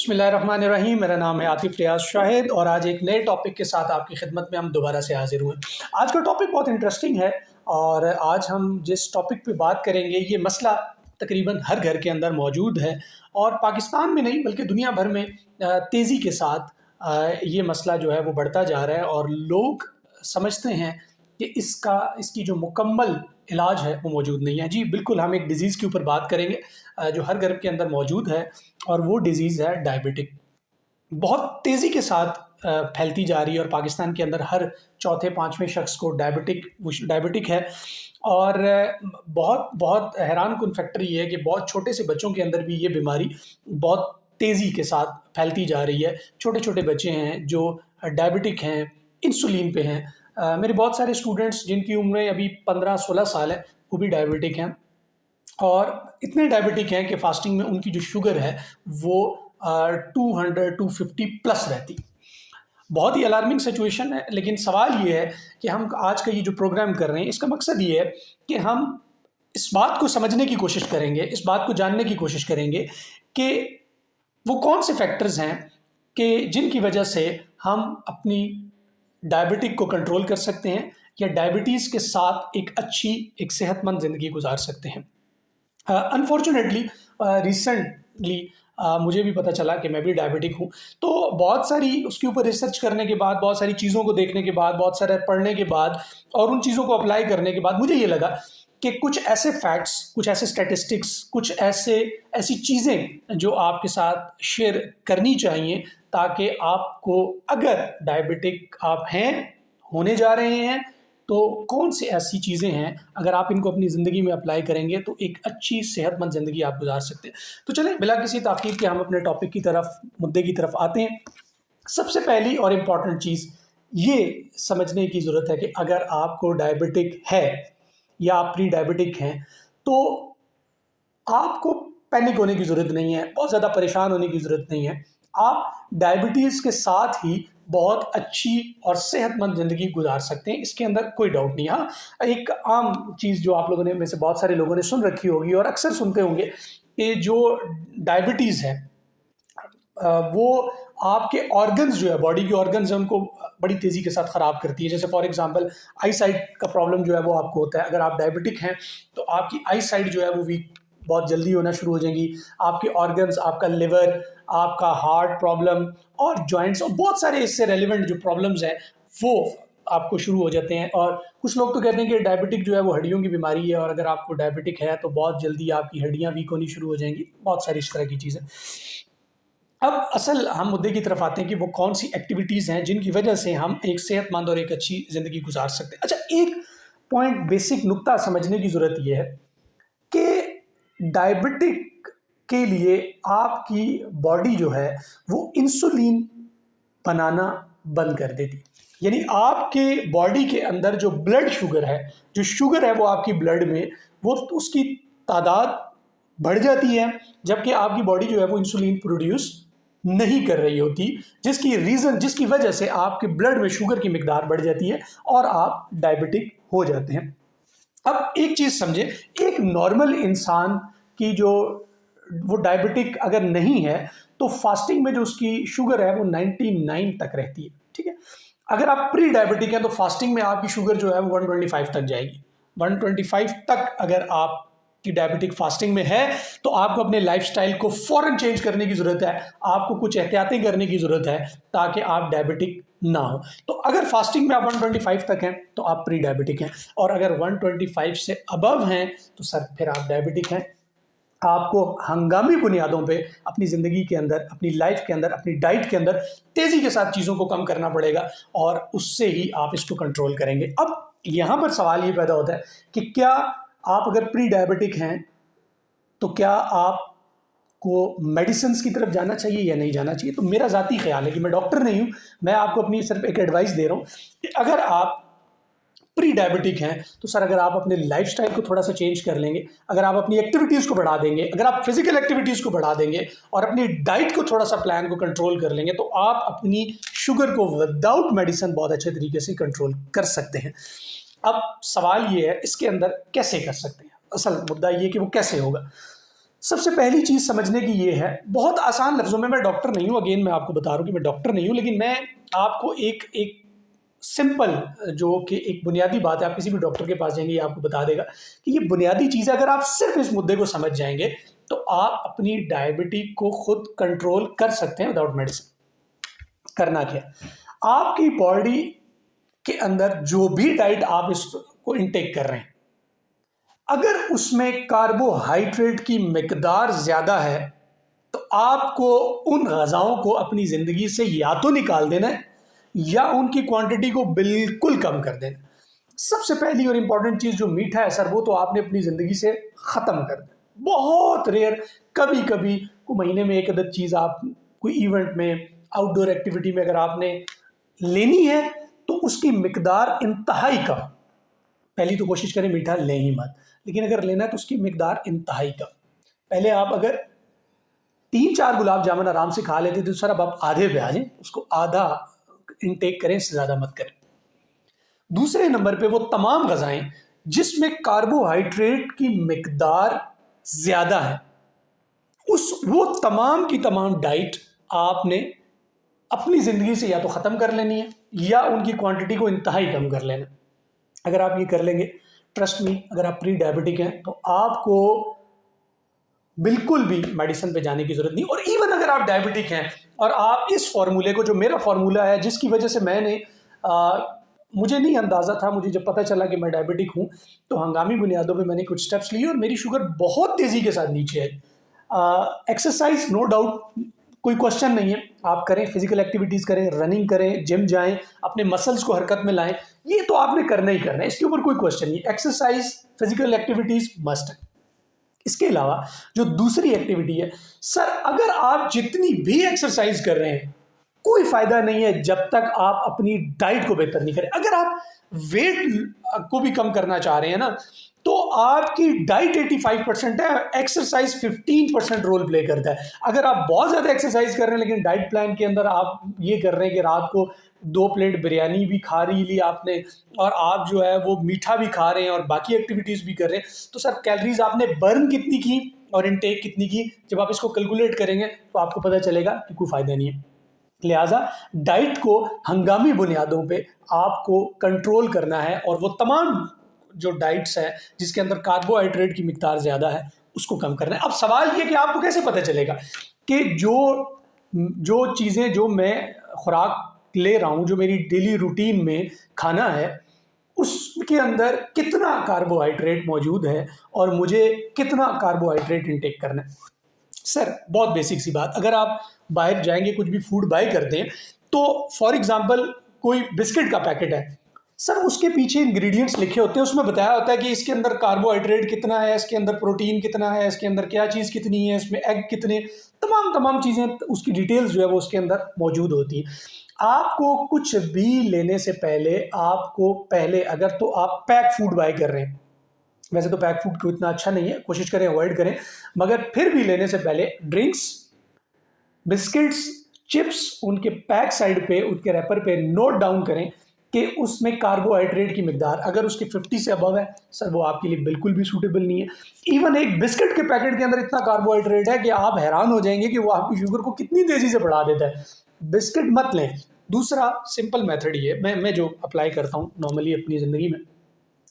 बिस्मिल्लाहिर्रहमानिर्रहीम। मेरा नाम है आतिफ रियाज शाहिद और आज एक नए टॉपिक के साथ आपकी खिदमत में हम दोबारा से हाजिर हुए। आज का टॉपिक बहुत इंटरेस्टिंग है और आज हम जिस टॉपिक पे बात करेंगे ये मसला तकरीबन हर घर के अंदर मौजूद है और पाकिस्तान में नहीं बल्कि दुनिया भर में तेज़ी के साथ ये मसला जो है वो बढ़ता जा रहा है और लोग समझते हैं कि इसकी जो मुकम्मल इलाज है वो मौजूद नहीं है। जी बिल्कुल, हम एक डिज़ीज़ के ऊपर बात करेंगे जो हर घर के अंदर मौजूद है और वो डिज़ीज़ है डायबिटिक। बहुत तेज़ी के साथ फैलती जा रही है और पाकिस्तान के अंदर हर चौथे पाँचवें शख्स को डायबिटिक है और बहुत बहुत हैरान कुन फैक्टर ये है कि बहुत छोटे से बच्चों के अंदर भी ये बीमारी बहुत तेज़ी के साथ फैलती जा रही है। छोटे छोटे बच्चे हैं जो डायबिटिक हैं, इंसुलिन पे हैं। मेरे बहुत सारे स्टूडेंट्स जिनकी उम्रें अभी 15-16 साल है वो भी डायबिटिक हैं और इतने डायबिटिक हैं कि फास्टिंग में उनकी जो शुगर है वो 200-250 प्लस रहती। बहुत ही अलार्मिंग सिचुएशन है, लेकिन सवाल ये है कि हम आज का ये जो प्रोग्राम कर रहे हैं इसका मकसद ये है कि हम इस बात को समझने की कोशिश करेंगे, इस बात को जानने की कोशिश करेंगे कि वो कौन से फैक्टर्स हैं कि जिनकी वजह से हम अपनी डायबिटिक को कंट्रोल कर सकते हैं या डायबिटीज़ के साथ एक सेहतमंद ज़िंदगी गुजार सकते हैं। अनफॉर्चुनेटली रिसेंटली मुझे भी पता चला कि मैं भी डायबिटिक हूँ, तो बहुत सारी उसके ऊपर रिसर्च करने के बाद, बहुत सारी चीज़ों को देखने के बाद, बहुत सारे पढ़ने के बाद और उन चीज़ों को अप्लाई करने के बाद मुझे ये लगा कि कुछ ऐसे फैक्ट्स, कुछ ऐसे स्टैटिस्टिक्स, कुछ ऐसी चीज़ें जो आपके साथ शेयर करनी चाहिए ताकि आपको, अगर डायबिटिक आप होने जा रहे हैं तो कौन सी ऐसी चीज़ें हैं अगर आप इनको अपनी ज़िंदगी में अप्लाई करेंगे तो एक अच्छी सेहतमंद ज़िंदगी आप गुजार सकते हैं। तो चलें बिला किसी ताक़ीद के हम अपने टॉपिक की तरफ, मुद्दे की तरफ आते हैं। सबसे पहली और इम्पॉर्टेंट चीज़ ये समझने की ज़रूरत है कि अगर आपको डायबिटिक है या आप प्री डायबिटिक हैं तो आपको पैनिक होने की ज़रूरत नहीं है, बहुत ज़्यादा परेशान होने की ज़रूरत नहीं है। आप डायबिटीज़ के साथ ही बहुत अच्छी और सेहतमंद ज़िंदगी गुजार सकते हैं, इसके अंदर कोई डाउट नहीं। हाँ, एक आम चीज़ जो आप लोगों ने में से बहुत सारे लोगों ने सुन रखी होगी और अक्सर सुनते होंगे कि जो डायबिटीज़ है वो आपके ऑर्गन्स जो है, बॉडी के ऑर्गन्स हैं, उनको बड़ी तेज़ी के साथ ख़राब करती है। जैसे फॉर एग्जांपल आई साइट का प्रॉब्लम जो है वो आपको होता है। अगर आप डायबिटिक हैं तो आपकी आई साइट जो है वो वीक बहुत जल्दी होना शुरू हो जाएंगी। आपके ऑर्गन्स, आपका लिवर, आपका हार्ट प्रॉब्लम और जॉइंट्स और बहुत सारे इससे रेलिवेंट जो प्रॉब्लम्स हैं वो आपको शुरू हो जाते हैं। और कुछ लोग तो कहते हैं कि डायबिटिक जो है वो हड्डियों की बीमारी है और अगर आपको डायबिटिक है तो बहुत जल्दी आपकी हड्डियाँ वीक होनी शुरू हो जाएंगी, बहुत सारी इस तरह की चीज़ें। अब असल हम मुद्दे की तरफ आते हैं कि वो कौन सी एक्टिविटीज़ हैं जिनकी वजह से हम एक सेहतमंद और एक अच्छी ज़िंदगी गुजार सकते हैं। अच्छा, एक पॉइंट, बेसिक नुक्ता समझने की ज़रूरत यह है कि डायबिटिक के लिए आपकी बॉडी जो है वो इंसुलिन बनाना बंद कर देती। यानी आपके बॉडी के अंदर जो ब्लड शुगर है, जो शुगर है वो आपकी ब्लड में, वो उसकी तादाद बढ़ जाती है जबकि आपकी बॉडी जो है वो इंसुलिन प्रोड्यूस नहीं कर रही होती, जिसकी वजह से आपके ब्लड में शुगर की मिकदार बढ़ जाती है और आप डायबिटिक हो जाते हैं। अब एक चीज़ समझे, एक नॉर्मल इंसान की जो वो डायबिटिक अगर नहीं है तो फास्टिंग में जो उसकी शुगर है वो 99 तक रहती है, ठीक है। अगर आप प्री डायबिटिक हैं तो फास्टिंग में आपकी शुगर जो है वो 125 तक जाएगी। 125 तक अगर आप की डायबिटिक फास्टिंग में है तो आपको अपने लाइफस्टाइल को फ़ौरन चेंज करने की ज़रूरत है, आपको कुछ एहतियातें करने की ज़रूरत है ताकि आप डायबिटिक ना हो। तो अगर फास्टिंग में आप 125 तक हैं तो आप प्री डायबिटिक हैं और अगर 125 से अबव हैं तो सर फिर आप डायबिटिक हैं। आपको हंगामी बुनियादों पे अपनी ज़िंदगी के अंदर, अपनी लाइफ के अंदर, अपनी डाइट के अंदर तेज़ी के साथ चीज़ों को कम करना पड़ेगा और उससे ही आप इसको कंट्रोल करेंगे। अब यहाँ पर सवाल ये पैदा होता है कि क्या आप अगर प्री डायबिटिक हैं तो क्या आपको मेडिसिन्स की तरफ जाना चाहिए या नहीं जाना चाहिए। तो मेरा ज़ाती ख्याल है कि मैं डॉक्टर नहीं हूँ, मैं आपको अपनी सिर्फ एक एडवाइस दे रहा हूँ कि अगर आप प्री डायबिटिक हैं तो सर अगर आप अपने लाइफस्टाइल को थोड़ा सा चेंज कर लेंगे, अगर आप अपनी एक्टिविटीज़ को बढ़ा देंगे, अगर आप फिजिकल एक्टिविटीज़ को बढ़ा देंगे और अपनी डाइट को थोड़ा सा प्लान को कंट्रोल कर लेंगे तो आप अपनी शुगर को विदाउट मेडिसिन बहुत अच्छे तरीके से कंट्रोल कर सकते हैं। अब सवाल ये है इसके अंदर कैसे कर सकते हैं। असल मुद्दा ये कि वो कैसे होगा। सबसे पहली चीज़ समझने की ये है, बहुत आसान लफ्ज़ों में, मैं डॉक्टर नहीं हूँ, अगेन मैं आपको बता रहा हूँ कि मैं डॉक्टर नहीं हूँ, लेकिन मैं आपको एक एक सिंपल, जो कि एक बुनियादी बात है, आप किसी भी डॉक्टर के पास जाएंगे ये आपको बता देगा कि ये बुनियादी चीज़ है। अगर आप सिर्फ इस मुद्दे को समझ जाएंगे तो आप अपनी डायबिटीज को खुद कंट्रोल कर सकते हैं विदाउट मेडिसिन। करना क्या, आपकी बॉडी के अंदर जो भी डाइट आप इसको इनटेक कर रहे हैं, अगर उसमें कार्बोहाइड्रेट की मिकदार ज़्यादा है तो आपको उन ग़िज़ाओं को अपनी ज़िंदगी से या तो निकाल देना है या उनकी क्वांटिटी को बिल्कुल कम कर देना। सबसे पहली और इम्पॉर्टेंट चीज़ जो मीठा है सर, वो तो आपने अपनी ज़िंदगी से ख़त्म कर देना। बहुत रेयर, कभी कभी को महीने में एक अदद चीज़ आप कोई इवेंट में, आउटडोर एक्टिविटी में अगर आपने लेनी है तो उसकी मिकदार इंतहाई कम। पहली तो कोशिश करें मीठा लें ही मत, लेकिन अगर लेना है तो उसकी मिकदार इंतहाई कम। पहले आप अगर 3-4 गुलाब जामुन आराम से खा लेते थे तो सर अब आप आधे पे आ जाएं, उसको आधा इनटेक करें, इससे ज़्यादा मत करें। दूसरे नंबर पे वो तमाम ग़िज़ाएं जिसमें कार्बोहाइड्रेट की मिकदार ज़्यादा है, वो तमाम की तमाम डाइट आपने अपनी ज़िंदगी से या तो ख़त्म कर लेनी है या उनकी क्वांटिटी को इंतहाई कम कर लेना। अगर आप ये कर लेंगे, ट्रस्ट मी, अगर आप प्री डायबिटिक हैं तो आपको बिल्कुल भी मेडिसिन पे जाने की ज़रूरत नहीं। और इवन अगर आप डायबिटिक हैं और आप इस फार्मूले को, जो मेरा फार्मूला है जिसकी वजह से मैंने मुझे नहीं अंदाज़ा था, मुझे जब पता चला कि मैं डायबिटिक हूँ तो हंगामी बुनियादों पे मैंने कुछ स्टेप्स लिए और मेरी शुगर बहुत तेज़ी के साथ नीचे आई। एक्सरसाइज नो डाउट, कोई क्वेश्चन नहीं है, आप करें, फिजिकल एक्टिविटीज़ करें, रनिंग करें, जिम जाएं, अपने मसल्स को हरकत में लाएं, ये तो आपने करना ही करना है, इसके ऊपर कोई क्वेश्चन नहीं। एक्सरसाइज, फिजिकल एक्टिविटीज़ मस्ट है। इसके अलावा जो दूसरी एक्टिविटी है सर, अगर आप जितनी भी एक्सरसाइज कर रहे हैं कोई फायदा नहीं है जब तक आप अपनी डाइट को बेहतर नहीं करें। अगर आप वेट को भी कम करना चाह रहे हैं ना, तो आपकी डाइट 85% है, एक्सरसाइज 15% रोल प्ले करता है। अगर आप बहुत ज़्यादा एक्सरसाइज कर रहे हैं लेकिन डाइट प्लान के अंदर आप ये कर रहे हैं कि रात को 2 प्लेट बिरयानी भी खा रही ली आपने और आप जो है वो मीठा भी खा रहे हैं और बाकी एक्टिविटीज़ भी कर रहे हैं, तो सर कैलोरीज आपने बर्न कितनी की और इनटेक कितनी की, जब आप इसको कैलकुलेट करेंगे तो आपको पता चलेगा कि कोई फ़ायदा नहीं है। लिहाजा डाइट को हंगामी बुनियादों पे आपको कंट्रोल करना है और वो तमाम जो डाइट्स है जिसके अंदर कार्बोहाइड्रेट की मिकदार ज़्यादा है उसको कम करना है। अब सवाल ये कि आपको कैसे पता चलेगा कि जो जो चीज़ें जो मैं खुराक ले रहा हूँ, जो मेरी डेली रूटीन में खाना है, उसके अंदर कितना कार्बोहाइड्रेट मौजूद है और मुझे कितना कार्बोहाइड्रेट इंटेक करना है। सर बहुत बेसिक सी बात, अगर आप बाहर जाएंगे कुछ भी फूड बाय करते हैं तो फॉर एग्जांपल कोई बिस्किट का पैकेट है सर, उसके पीछे इंग्रेडिएंट्स लिखे होते हैं, उसमें बताया होता है कि इसके अंदर कार्बोहाइड्रेट कितना है, इसके अंदर प्रोटीन कितना है, इसके अंदर क्या चीज़ कितनी है, इसमें एग कितने, तमाम चीज़ें, उसकी डिटेल्स जो है वो उसके अंदर मौजूद होती है। आपको कुछ भी लेने से पहले आपको पहले, अगर तो आप पैक फूड बाय कर रहे हैं, वैसे तो पैक फूड को इतना अच्छा नहीं है, कोशिश करें अवॉइड करें, मगर फिर भी लेने से पहले ड्रिंक्स, बिस्किट्स, चिप्स, उनके पैक साइड पे, उनके रैपर पे नोट डाउन करें कि उसमें कार्बोहाइड्रेट की मिकदार अगर उसकी 50 से अबव है सर, वो आपके लिए बिल्कुल भी सूटेबल नहीं है। इवन एक बिस्किट के पैकेट के अंदर इतना कार्बोहाइड्रेट है कि आप हैरान हो जाएंगे कि वो आपकी शुगर को कितनी तेज़ी से बढ़ा देता है। बिस्किट मत लें। दूसरा सिंपल मेथड ये मैं जो अप्लाई करता हूँ नॉर्मली अपनी ज़िंदगी में,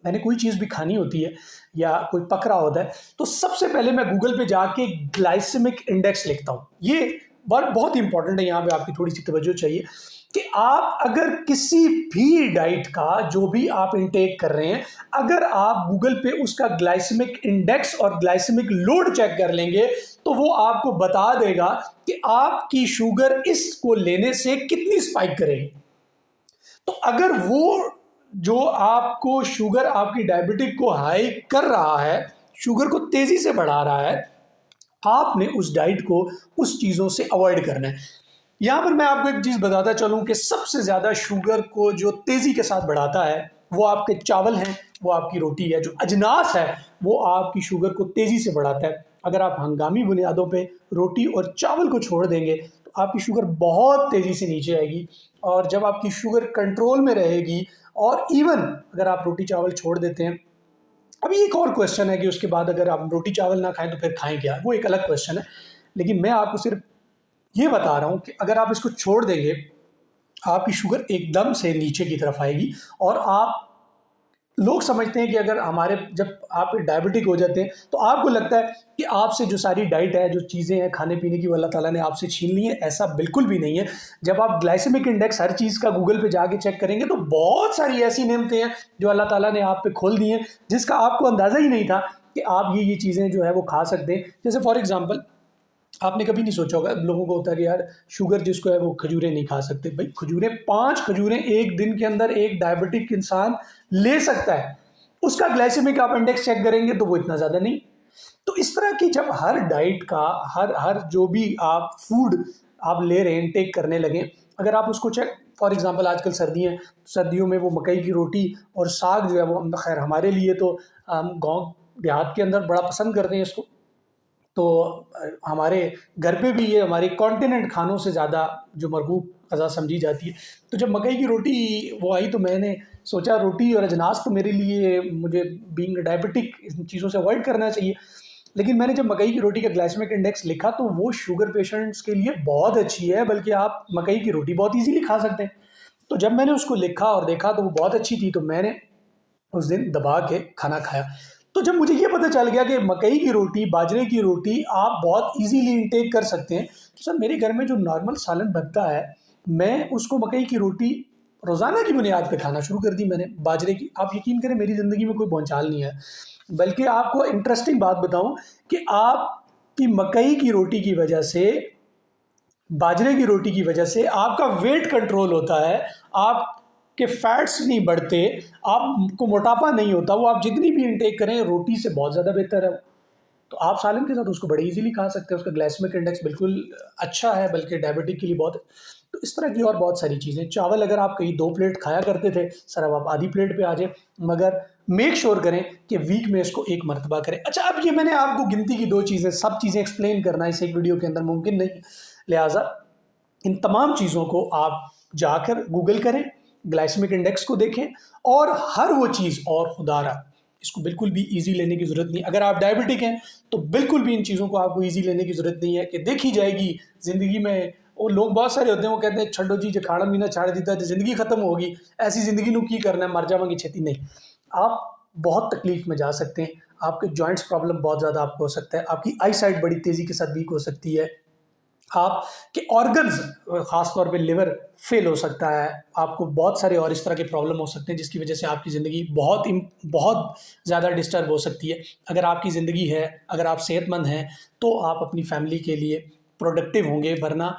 मैंने कोई चीज़ भी खानी होती है या कोई पकड़ा होता है तो सबसे पहले मैं गूगल पे जाके ग्लाइसेमिक इंडेक्स लिखता हूँ। ये बहुत इंपॉर्टेंट है, यहाँ पे आपकी थोड़ी सी तवज्जो चाहिए कि आप अगर किसी भी डाइट का जो भी आप इंटेक कर रहे हैं, अगर आप गूगल पे उसका ग्लाइसेमिक इंडेक्स और ग्लाइसेमिक लोड चेक कर लेंगे तो वो आपको बता देगा कि आपकी शुगर इसको लेने से कितनी स्पाइक करेगी। तो अगर वो जो आपको शुगर, आपकी डायबिटिक को हाई कर रहा है, शुगर को तेज़ी से बढ़ा रहा है, आपने उस डाइट को, उस चीज़ों से अवॉइड करना है। यहाँ पर मैं आपको एक चीज़ बताता चलूँ कि सबसे ज़्यादा शुगर को जो तेज़ी के साथ बढ़ाता है वो आपके चावल हैं, वो आपकी रोटी है। जो अजनास है वो आपकी शुगर को तेज़ी से बढ़ाता है। अगर आप हंगामी बुनियादों पे रोटी और चावल को छोड़ देंगे तो आपकी शुगर बहुत तेज़ी से नीचे आएगी, और जब आपकी शुगर कंट्रोल में रहेगी, और इवन अगर आप रोटी चावल छोड़ देते हैं अभी एक और क्वेश्चन है कि उसके बाद अगर आप रोटी चावल ना खाएं तो फिर खाएं क्या, वो एक अलग क्वेश्चन है। लेकिन मैं आपको सिर्फ ये बता रहा हूँ कि अगर आप इसको छोड़ देंगे आपकी शुगर एकदम से नीचे की तरफ आएगी। और आप लोग समझते हैं कि अगर हमारे जब आप डायबिटिक हो जाते हैं तो आपको लगता है कि आपसे जो सारी डाइट है, जो चीज़ें हैं खाने पीने की, वो अल्लाह ताला ने आपसे छीन ली है। ऐसा बिल्कुल भी नहीं है। जब आप ग्लाइसेमिक इंडेक्स हर चीज़ का गूगल पे जाके चेक करेंगे तो बहुत सारी ऐसी नेमतें हैं जो अल्लाह ताला ने आप पे खोल दी हैं, जिसका आपको अंदाज़ा ही नहीं था कि आप ये चीज़ें जो है वो खा सकते हैं। जैसे फॉर एग्ज़ाम्पल, आपने कभी नहीं सोचा होगा, लोगों को होता है कि यार शुगर जिसको है वो खजूरें नहीं खा सकते। भाई खजूरें, 5 खजूरें एक दिन के अंदर एक डायबिटिक इंसान ले सकता है। उसका ग्लाइसेमिक आप इंडेक्स चेक करेंगे तो वो इतना ज़्यादा नहीं। तो इस तरह की जब हर डाइट का, हर हर जो भी आप फूड आप ले रहे हैं, टेक करने लगे, अगर आप उसको चेक, फॉर एग्जांपल आजकल सर्दी है, सर्दियों में वो मकई की रोटी और साग जो है वो, खैर हमारे लिए तो गांव देहात के अंदर बड़ा पसंद करते हैं इसको, तो हमारे घर पे भी ये हमारे कॉन्टिनेंट खानों से ज़्यादा जो मरगूब ग़ज़ा समझी जाती है। तो जब मकई की रोटी वो आई तो मैंने सोचा रोटी और अजनास तो मेरे लिए, मुझे बीइंग डायबिटिक इन चीज़ों से अवॉइड करना चाहिए। लेकिन मैंने जब मकई की रोटी का ग्लाइसेमिक इंडेक्स लिखा तो वो शुगर पेशेंट्स के लिए बहुत अच्छी है, बल्कि आप मकई की रोटी बहुत ईज़िली खा सकते हैं। तो जब मैंने उसको लिखा और देखा तो वो बहुत अच्छी थी, तो मैंने उस दिन दबा के खाना खाया। तो जब मुझे ये पता चल गया कि मकई की रोटी, बाजरे की रोटी आप बहुत इजीली इंटेक कर सकते हैं, तो सर मेरे घर में जो नॉर्मल सालन बनता है, मैं उसको मकई की रोटी रोज़ाना की बुनियाद पे खाना शुरू कर दी मैंने, बाजरे की। आप यकीन करें मेरी ज़िंदगी में कोई भौचाल नहीं है। बल्कि आपको इंटरेस्टिंग बात बताऊं कि आपकी मकई की रोटी की वजह से, बाजरे की रोटी की वजह से आपका वेट कंट्रोल होता है, आपके फैट्स नहीं बढ़ते, आपको मोटापा नहीं होता। वो आप जितनी भी इंटेक करें रोटी से बहुत ज़्यादा बेहतर है। तो आप सालन के साथ उसको बड़े इजीली खा सकते हैं, उसका ग्लाइसेमिक इंडेक्स बिल्कुल अच्छा है, बल्कि डायबिटिक के लिए बहुत। तो इस तरह की और बहुत सारी चीज़ें। चावल अगर आप कहीं 2 प्लेट खाया करते थे सर, अब आप आधी प्लेट पे आ जाए, मगर मेक श्योर करें कि वीक में इसको 1 मरतबा करें। अच्छा, अब ये मैंने आपको गिनती की 2 चीज़ें, सब चीज़ें एक्सप्लेन करना इस एक वीडियो के अंदर मुमकिन नहीं, लिहाजा इन तमाम चीज़ों को आप जाकर गूगल करें, ग्लाइसेमिक इंडेक्स को देखें, और हर वो चीज़, और खुदारा इसको बिल्कुल भी इजी लेने की ज़रूरत नहीं। अगर आप डायबिटिक हैं तो बिल्कुल भी इन चीज़ों को आपको इजी लेने की ज़रूरत नहीं है कि देखी जाएगी ज़िंदगी में। वो लोग बहुत सारे होते हैं, वो कहते हैं छड्डो जी जो खाना पीना छाड़ देता है तो ज़िंदगी ख़त्म होगी, ऐसी ज़िंदगी नू की करना है, मर जावांगी छेती। नहीं, आप बहुत तकलीफ में जा सकते हैं, आपके जॉइंट्स प्रॉब्लम बहुत ज़्यादा आपको हो सकता है, आपकी आई साइट बड़ी तेज़ी के साथ वीक हो सकती है, आपके ऑर्गन्स ख़ास तौर पे लिवर फेल हो सकता है, आपको बहुत सारे और इस तरह के प्रॉब्लम हो सकते हैं जिसकी वजह से आपकी ज़िंदगी बहुत ज़्यादा डिस्टर्ब हो सकती है। अगर आपकी ज़िंदगी है, अगर आप सेहतमंद हैं तो आप अपनी फैमिली के लिए प्रोडक्टिव होंगे, वरना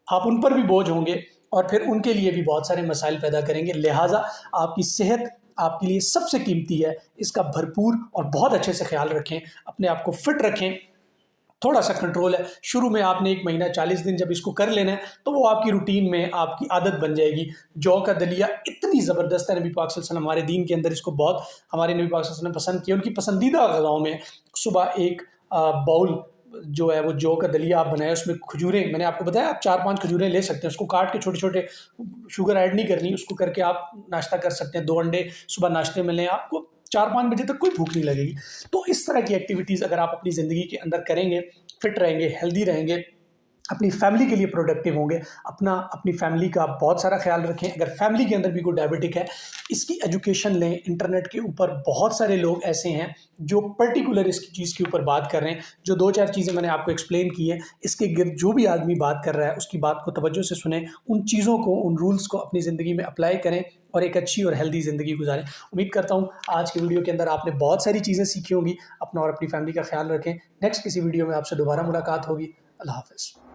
आप उन पर भी बोझ होंगे और फिर उनके लिए भी बहुत सारे मसाइल पैदा करेंगे। लिहाजा आपकी सेहत आपके लिए सबसे कीमती है, इसका भरपूर और बहुत अच्छे से ख्याल रखें, अपने आप को फिट रखें। थोड़ा सा कंट्रोल है, शुरू में आपने 1 महीना 40 दिन जब इसको कर लेना है तो वो आपकी रूटीन में आपकी आदत बन जाएगी। जौ का दलिया इतनी ज़बरदस्त है, नबी पाक सल्लल्लाहु अलैहि वसल्लम हमारे दीन के अंदर इसको बहुत, हमारे नबी पाक सल्लल्लाहु अलैहि वसल्लम पसंद किया। उनकी पसंदीदा ग़िज़ाओं में सुबह एक बाउल जो है वो जौ का दलिया आप बनाए, उसमें खजूरें, मैंने आपको बताया आप 4-5 खजूरें ले सकते हैं, उसको काट के छोटे छोटे, शुगर ऐड नहीं करनी, उसको करके आप नाश्ता कर सकते हैं। 2 अंडे सुबह नाश्ते में लें, आपको 4-5 बजे तक कोई भूख नहीं लगेगी। तो इस तरह की एक्टिविटीज़ अगर आप अपनी ज़िंदगी के अंदर करेंगे, फिट रहेंगे, हेल्दी रहेंगे, अपनी फैमिली के लिए प्रोडक्टिव होंगे, अपनी फैमिली का बहुत सारा ख्याल रखें। अगर फैमिली के अंदर भी कोई डायबिटिक है, इसकी एजुकेशन लें। इंटरनेट के ऊपर बहुत सारे लोग ऐसे हैं जो पर्टिकुलर इस चीज़ के ऊपर बात कर रहे हैं। जो 2-4 चीज़ें मैंने आपको एक्सप्लेन की हैं, इसके गिर्द जो भी आदमी बात कर रहा है उसकी बात को तवज्जो से सुनें, उन चीज़ों को, उन रूल्स को अपनी ज़िंदगी में अप्लाई करें और एक अच्छी और हेल्दी ज़िंदगी गुजारें। उम्मीद करता हूँ आज की वीडियो के अंदर आपने बहुत सारी चीज़ें सीखी होंगी। अपना और अपनी फैमिली का ख्याल रखें। नेक्स्ट किसी वीडियो में आपसे दोबारा मुलाकात होगी। अल्लाह हाफ़िज़।